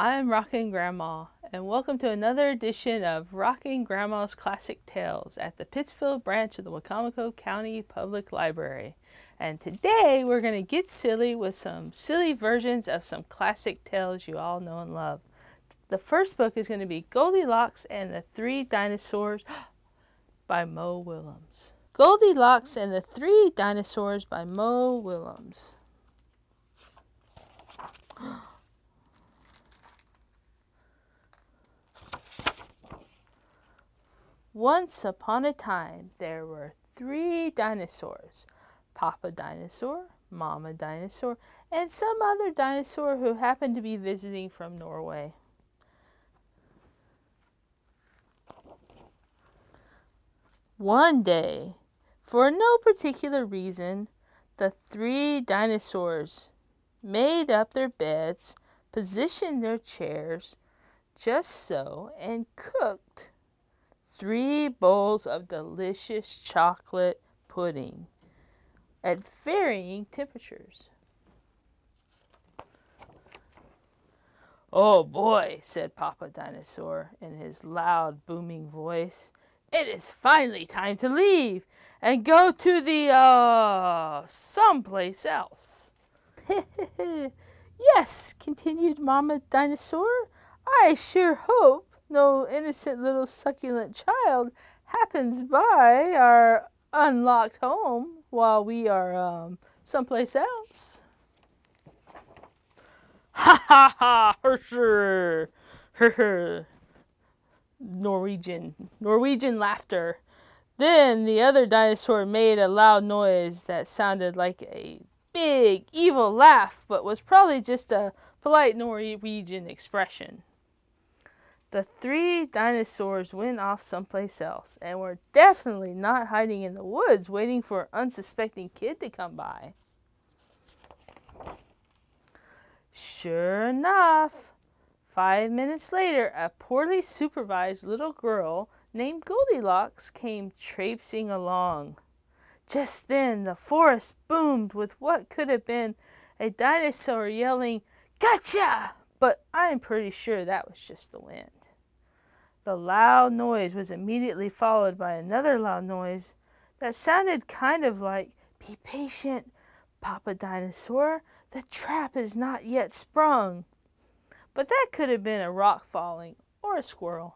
I'm Rockin Grandma, and welcome to another edition of Rockin Grandma's Classic Tales at the Pittsville Branch of the Wicomico County Public Library. And today we're going to get silly with some silly versions of some classic tales you all know and love. The first book is going to be Goldilocks and the Three Dinosaurs by Mo Willems. Goldilocks and the Three Dinosaurs by Mo Willems. Once upon a time, there were three dinosaurs. Papa Dinosaur, Mama Dinosaur, and some other dinosaur who happened to be visiting from Norway. One day, for no particular reason, the three dinosaurs made up their beds, positioned their chairs just so, and cooked 3 bowls of delicious chocolate pudding at varying temperatures. "Oh boy," said Papa Dinosaur in his loud, booming voice, "it is finally time to leave and go to the, someplace else." "Yes," continued Mama Dinosaur, "I sure hope no innocent little succulent child happens by our unlocked home while we are someplace else." "Ha ha ha! Herrscher! Herrscher!" Norwegian laughter. Then the other dinosaur made a loud noise that sounded like a big evil laugh, but was probably just a polite Norwegian expression. The three dinosaurs went off someplace else, and were definitely not hiding in the woods waiting for an unsuspecting kid to come by. Sure enough, 5 minutes later, a poorly supervised little girl named Goldilocks came traipsing along. Just then, the forest boomed with what could have been a dinosaur yelling, "Gotcha!" But I'm pretty sure that was just the wind. The loud noise was immediately followed by another loud noise that sounded kind of like, "Be patient, Papa Dinosaur, the trap is not yet sprung." But that could have been a rock falling or a squirrel.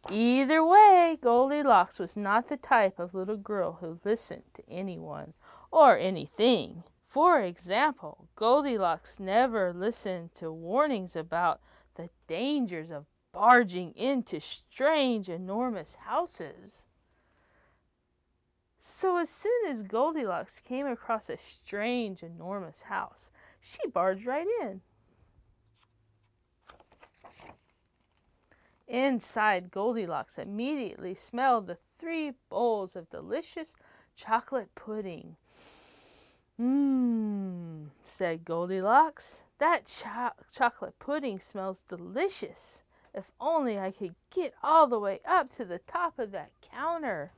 Either way, Goldilocks was not the type of little girl who listened to anyone or anything. For example, Goldilocks never listened to warnings about the dangers of barging into strange, enormous houses. So as soon as Goldilocks came across a strange, enormous house, she barged right in. Inside, Goldilocks immediately smelled the 3 bowls of delicious chocolate pudding. "Mmm," said Goldilocks, "that chocolate pudding smells delicious. If only I could get all the way up to the top of that counter."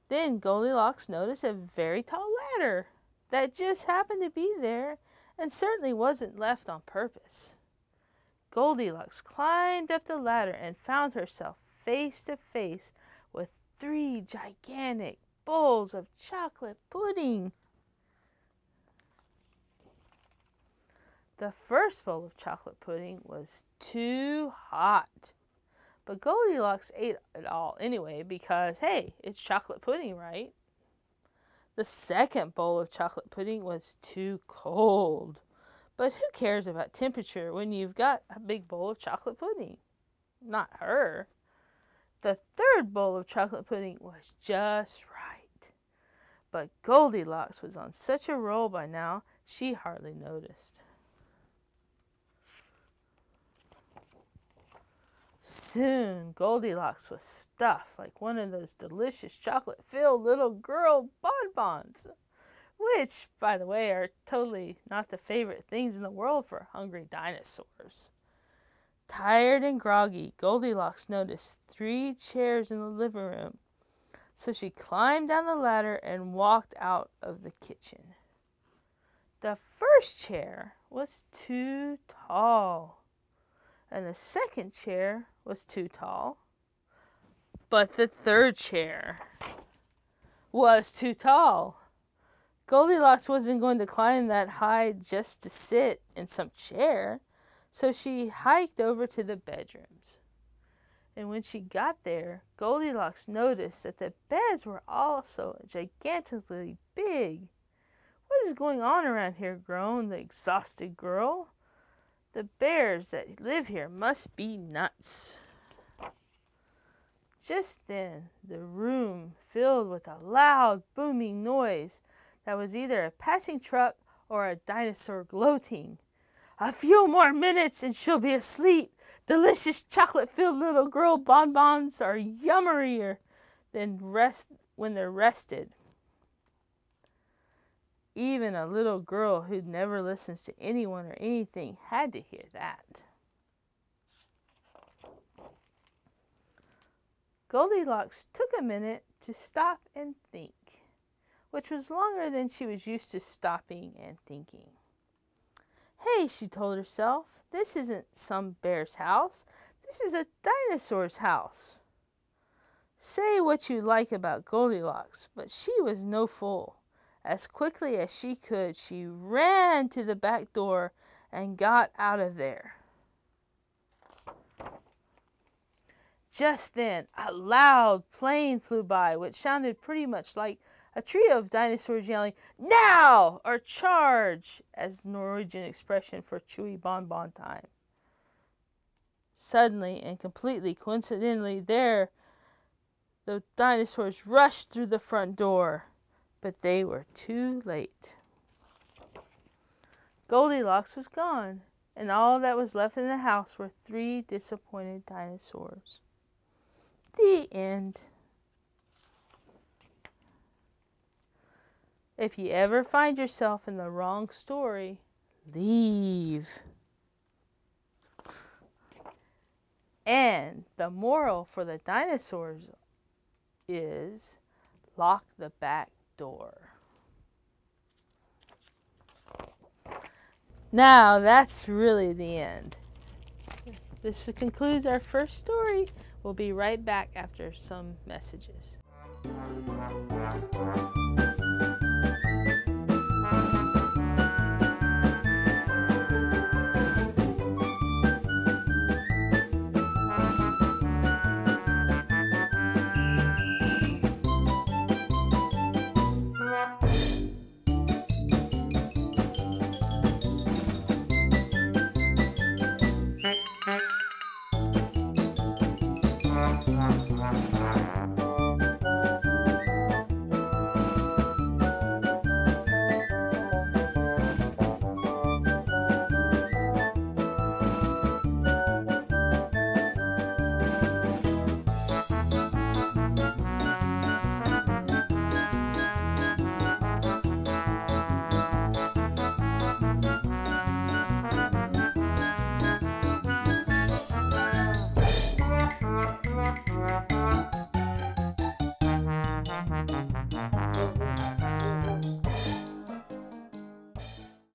Then Goldilocks noticed a very tall ladder that just happened to be there and certainly wasn't left on purpose. Goldilocks climbed up the ladder and found herself face to face with 3 gigantic bowls of chocolate pudding. The first bowl of chocolate pudding was too hot, but Goldilocks ate it all anyway because, hey, it's chocolate pudding, right? The second bowl of chocolate pudding was too cold, but who cares about temperature when you've got a big bowl of chocolate pudding? Not her. The third bowl of chocolate pudding was just right, but Goldilocks was on such a roll by now she hardly noticed. Soon, Goldilocks was stuffed like one of those delicious chocolate-filled little girl bonbons, which, by the way, are totally not the favorite things in the world for hungry dinosaurs. Tired and groggy, Goldilocks noticed 3 chairs in the living room, so she climbed down the ladder and walked out of the kitchen. The first chair was too tall, and the second chair was too tall, but the third chair was too tall. Goldilocks wasn't going to climb that high just to sit in some chair, so she hiked over to the bedrooms. And when she got there, Goldilocks noticed that the beds were also gigantically big. "What is going on around here?" groaned the exhausted girl. "The bears that live here must be nuts." Just then, the room filled with a loud, booming noise that was either a passing truck or a dinosaur gloating. "A few more minutes and she'll be asleep. Delicious chocolate-filled little girl bonbons are yummerier than when they're rested." Even a little girl who never listens to anyone or anything had to hear that. Goldilocks took a minute to stop and think, which was longer than she was used to stopping and thinking. "Hey," she told herself, "this isn't some bear's house. This is a dinosaur's house." Say what you like about Goldilocks, but she was no fool. As quickly as she could, she ran to the back door and got out of there. Just then, a loud plane flew by, which sounded pretty much like a trio of dinosaurs yelling, "Now!" or "Charge!" as the Norwegian expression for chewy bonbon time. Suddenly and completely coincidentally, the dinosaurs rushed through the front door, but they were too late. Goldilocks was gone, and all that was left in the house were 3 disappointed dinosaurs. The end. If you ever find yourself in the wrong story, leave. And the moral for the dinosaurs is lock the back door. Now that's really the end. This concludes our first story. We'll be right back after some messages.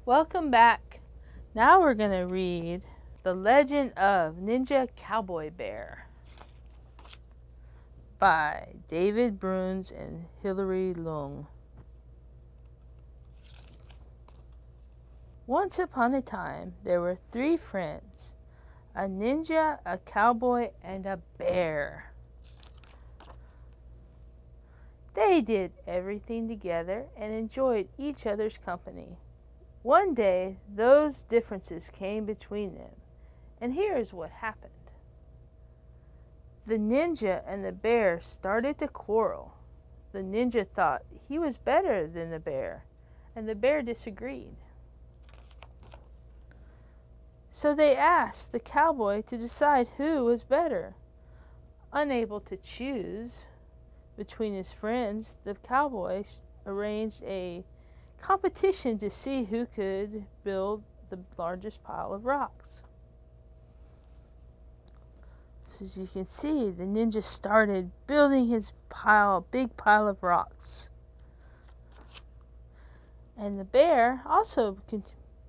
Welcome back. Now we're going to read The Legend of Ninja Cowboy Bear by David Bruns and Hilary Lung. Once upon a time, there were 3 friends, a ninja, a cowboy, and a bear. They did everything together and enjoyed each other's company. One day, those differences came between them, and here's what happened. The ninja and the bear started to quarrel. The ninja thought he was better than the bear, and the bear disagreed. So they asked the cowboy to decide who was better. Unable to choose between his friends, the cowboy arranged a competition to see who could build the largest pile of rocks. So as you can see, the ninja started building his big pile of rocks. And the bear also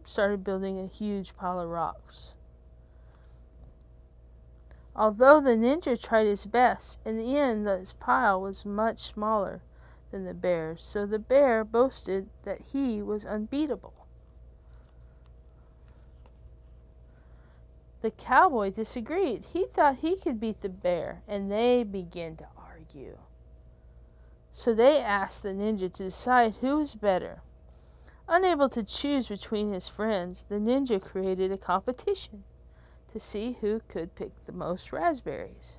started building a huge pile of rocks. Although the ninja tried his best, in the end this pile was much smaller than the bear's, so the bear boasted that he was unbeatable. The cowboy disagreed. He thought he could beat the bear, and they began to argue. So they asked the ninja to decide who was better. Unable to choose between his friends, the ninja created a competition to see who could pick the most raspberries.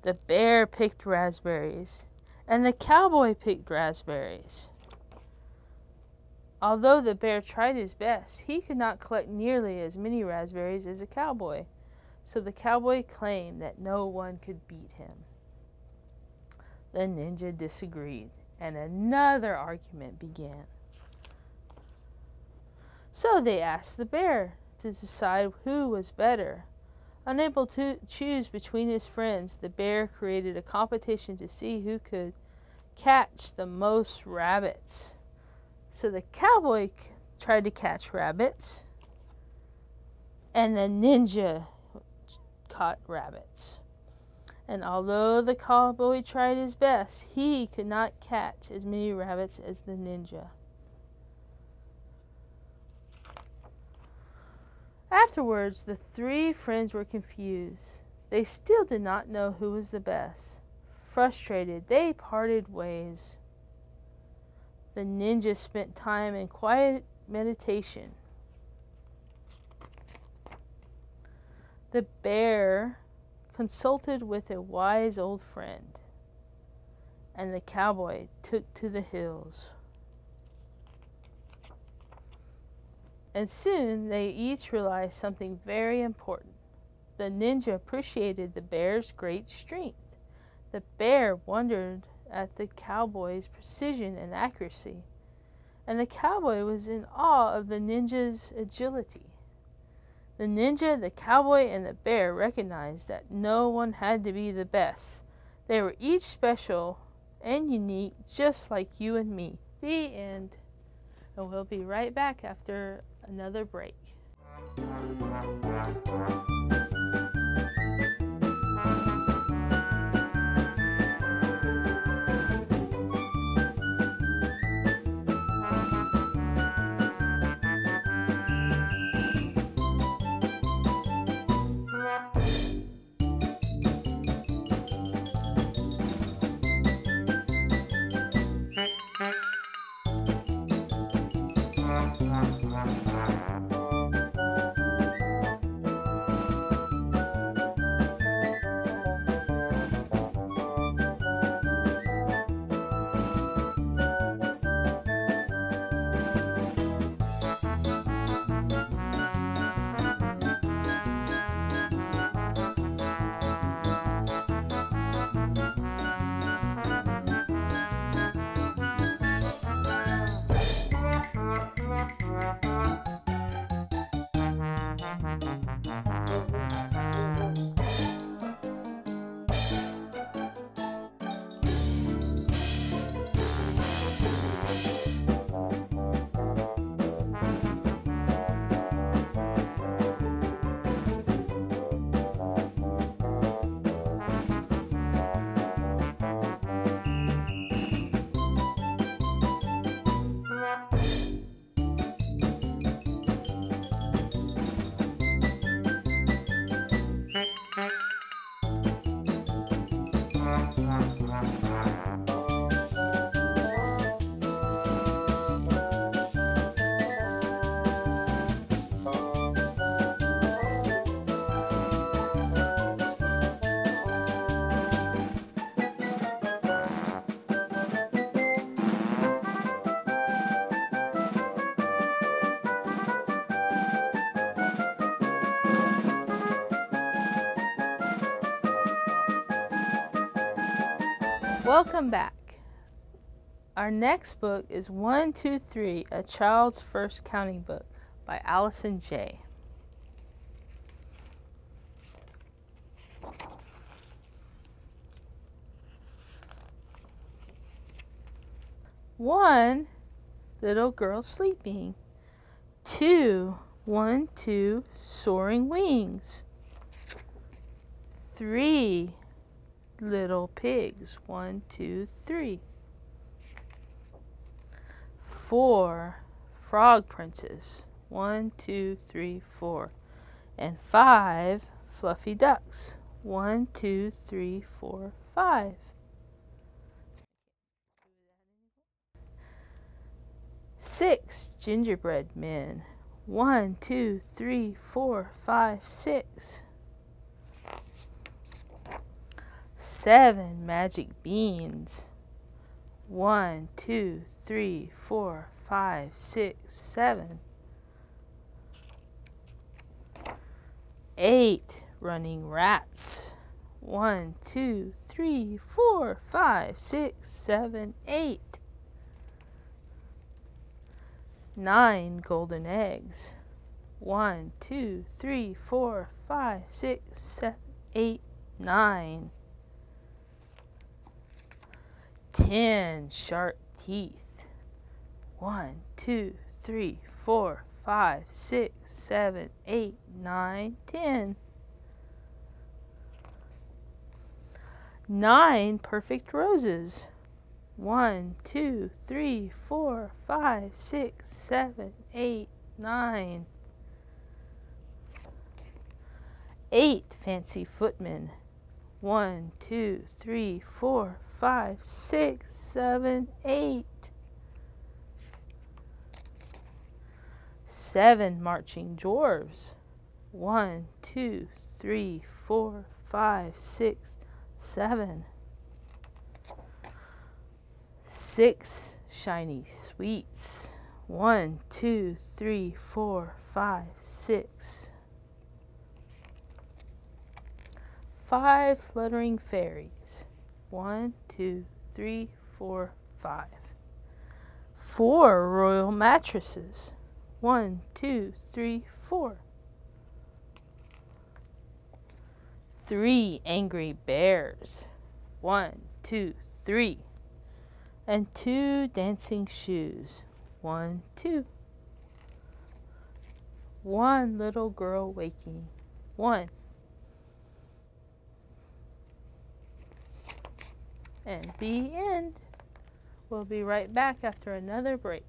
The bear picked raspberries, and the cowboy picked raspberries. Although the bear tried his best, he could not collect nearly as many raspberries as a cowboy, so the cowboy claimed that no one could beat him. The ninja disagreed, and another argument began. So they asked the bear to decide who was better. Unable to choose between his friends, the bear created a competition to see who could catch the most rabbits. So the cowboy tried to catch rabbits, and the ninja caught rabbits. And although the cowboy tried his best, he could not catch as many rabbits as the ninja. Afterwards, the three friends were confused. They still did not know who was the best. Frustrated, they parted ways. The ninja spent time in quiet meditation. The bear consulted with a wise old friend, and the cowboy took to the hills. And soon they each realized something very important. The ninja appreciated the bear's great strength. The bear wondered at the cowboy's precision and accuracy, and the cowboy was in awe of the ninja's agility. The ninja, the cowboy, and the bear recognized that no one had to be the best. They were each special and unique, just like you and me. The end. And we'll be right back after another break. Welcome back. Our next book is 1, 2, 3, A Child's First Counting Book by Allison J. 1 little girl sleeping. 2, 1, 2 soaring wings. 3 little pigs. 1, 2, 3. 4 frog princes. 1, 2, 3, 4. And 5 fluffy ducks. 1, 2, 3, 4, 5. 6 gingerbread men. 1, 2, 3, 4, 5, 6. 7 magic beans. 1, 2, 3, 4, 5, 6, 7. 8 running rats. 1, 2, 3, 4, 5, 6, 7, 8. 9 golden eggs. 1, 2, 3, 4, 5, 6, 7, 8, 9. 10 sharp teeth. 1, 2, 3, 4, 5, 6, 7, 8, 9, 10. 9 perfect roses. 1, 2, 3, 4, 5, 6, 7, 8, 9. 8 fancy footmen. 1, 2, 3, 4, 5, 6, 7, 8. 7 marching dwarves. 1, 2, 3, 4, 5, 6, 7. 6 shiny sweets. 1, 2, 3, 4, 5, 6. 5 fluttering fairies. 1, 2, 3, 4, 5. 4 royal mattresses. 1, 2, 3, 4. 3 angry bears. 1, 2, 3. And 2 dancing shoes. 1, 2. 1 little girl waking. 1. And the end. We'll be right back after another break.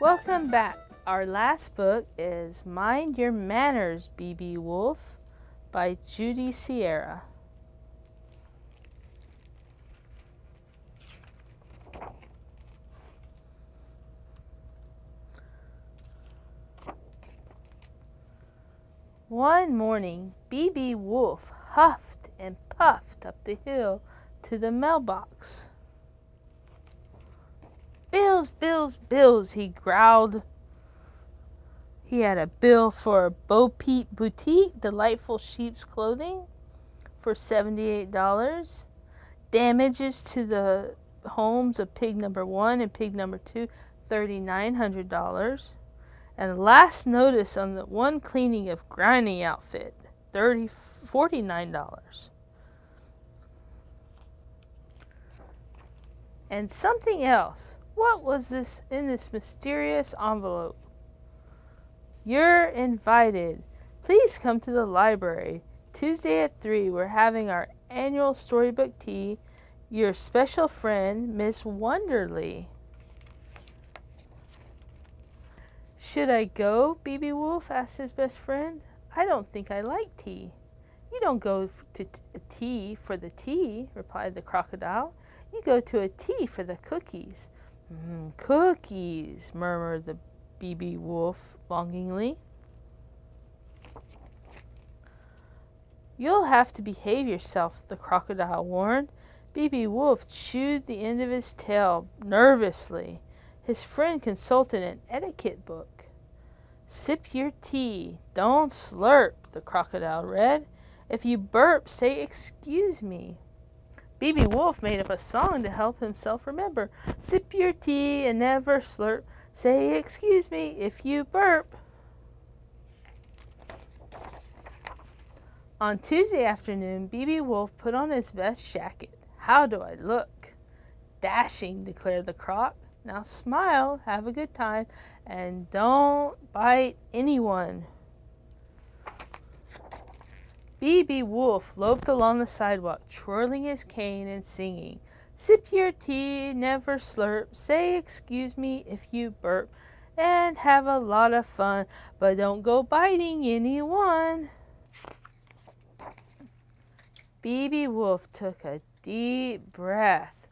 Welcome back. Our last book is Mind Your Manners, B.B. Wolf by Judy Sierra. One morning, B.B. Wolf huffed and puffed up the hill to the mailbox. "Bills, bills, bills," he growled. He had a bill for Bo Peep Boutique, delightful sheep's clothing, for $78. Damages to the homes of pig number 1 and pig number 2, $3,900. And last notice on the one cleaning of grinding outfit, $49. And something else. What was this in this mysterious envelope? "You're invited. Please come to the library. Tuesday at 3, we're having our annual storybook tea. Your special friend, Miss Wonderly." "Should I go?" B.B. Wolf asked his best friend. "I don't think I like tea." "You don't go to a tea for the tea," replied the crocodile. "You go to a tea for the cookies." "Cookies," murmured the B.B. Wolf longingly. "You'll have to behave yourself," the crocodile warned. B.B. Wolf chewed the end of his tail nervously. His friend consulted an etiquette book. "Sip your tea. Don't slurp," the crocodile read. "If you burp, say 'excuse me.'" B.B. Wolf made up a song to help himself remember. "Sip your tea and never slurp. Say 'excuse me' if you burp." On Tuesday afternoon, B.B. Wolf put on his best jacket. "How do I look?" "Dashing," declared the croc. "Now smile, have a good time, and don't bite anyone." B.B. Wolf loped along the sidewalk, twirling his cane and singing, "Sip your tea, never slurp, say 'excuse me' if you burp, and have a lot of fun, but don't go biting anyone." B.B. Wolf took a deep breath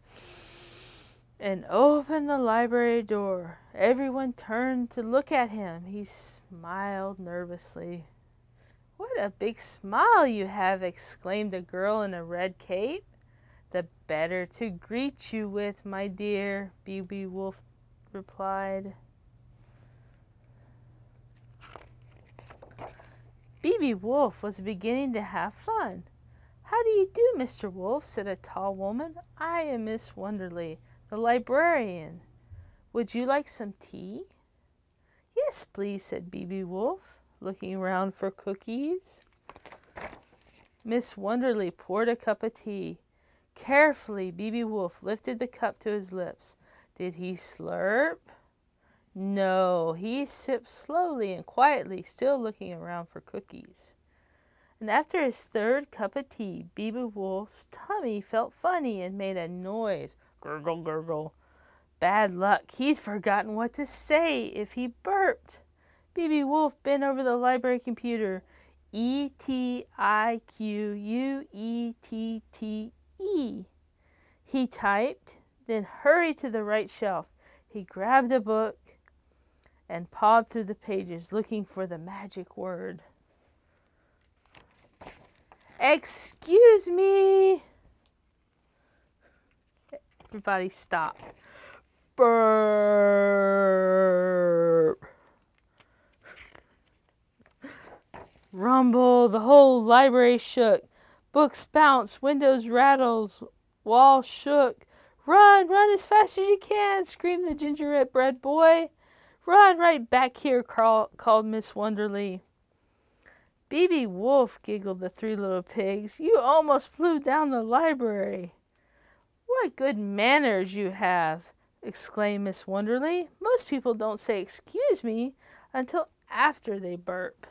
and opened the library door. Everyone turned to look at him. He smiled nervously. "What a big smile you have!" exclaimed a girl in a red cape. "The better to greet you with, my dear," B.B. Wolf replied. B.B. Wolf was beginning to have fun. "How do you do, Mr. Wolf?" said a tall woman. "I am Miss Wonderly, the librarian. Would you like some tea?" "Yes, please," said B.B. Wolf, looking around for cookies. Miss Wonderly poured a cup of tea. Carefully, B.B. Wolf lifted the cup to his lips. Did he slurp? No, he sipped slowly and quietly, still looking around for cookies. And after his third cup of tea, B.B. Wolf's tummy felt funny and made a noise. Gurgle, gurgle. Bad luck. He'd forgotten what to say if he burped. B.B. Wolf bent over the library computer. E-T-I-Q-U-E-T-T-E. He typed, then hurried to the right shelf. He grabbed a book and pawed through the pages, looking for the magic word. "Excuse me!" Everybody stopped. Burp. Rumble. The whole library shook. Books bounced, windows rattled, walls shook. "Run, run as fast as you can!" screamed the gingerbread boy. "Run right back here," called Miss Wonderly. "B.B. Wolf," giggled the three little pigs, "you almost blew down the library." "What good manners you have!" exclaimed Miss Wonderly. "Most people don't say 'excuse me' until after they burp."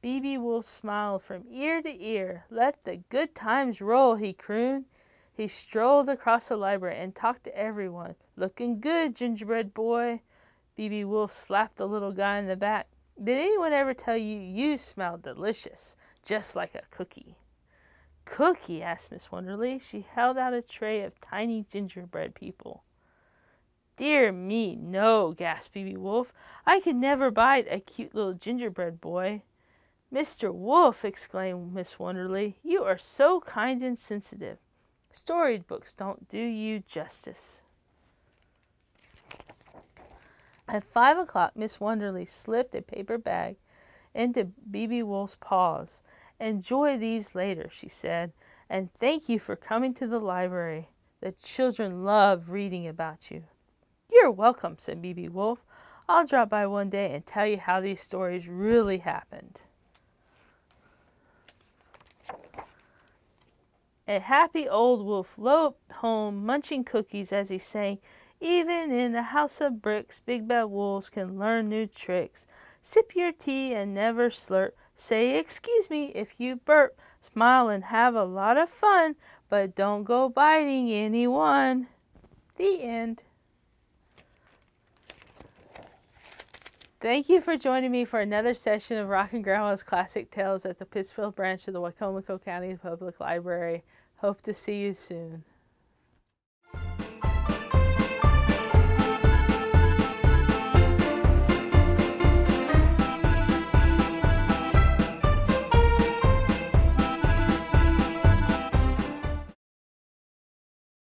B.B. Wolf smiled from ear to ear. "Let the good times roll," he crooned. He strolled across the library and talked to everyone. "Looking good, gingerbread boy." B.B. Wolf slapped the little guy in the back. Did anyone ever tell you you smell delicious, just like a cookie? Cookie? Asked Miss Wonderly. She held out a tray of tiny gingerbread people. Dear me, no, gasped Bebe Wolf. I could never bite a cute little gingerbread boy. Mr. Wolf, exclaimed Miss Wonderly, you are so kind and sensitive. Storybooks don't do you justice. At 5 o'clock, Miss Wonderly slipped a paper bag into Bebe Wolf's paws. Enjoy these later, she said, and thank you for coming to the library. The children love reading about you. You're welcome, said Bebe Wolf. I'll drop by one day and tell you how these stories really happened. A happy old wolf loped home, munching cookies as he sang, even in a house of bricks, big bad wolves can learn new tricks. Sip your tea and never slurp. Say excuse me if you burp. Smile and have a lot of fun, but don't go biting anyone. The end. Thank you for joining me for another session of Rockin Grandma's Classic Tales at the Pittsville Branch of the Wacomico County Public Library. Hope to see you soon.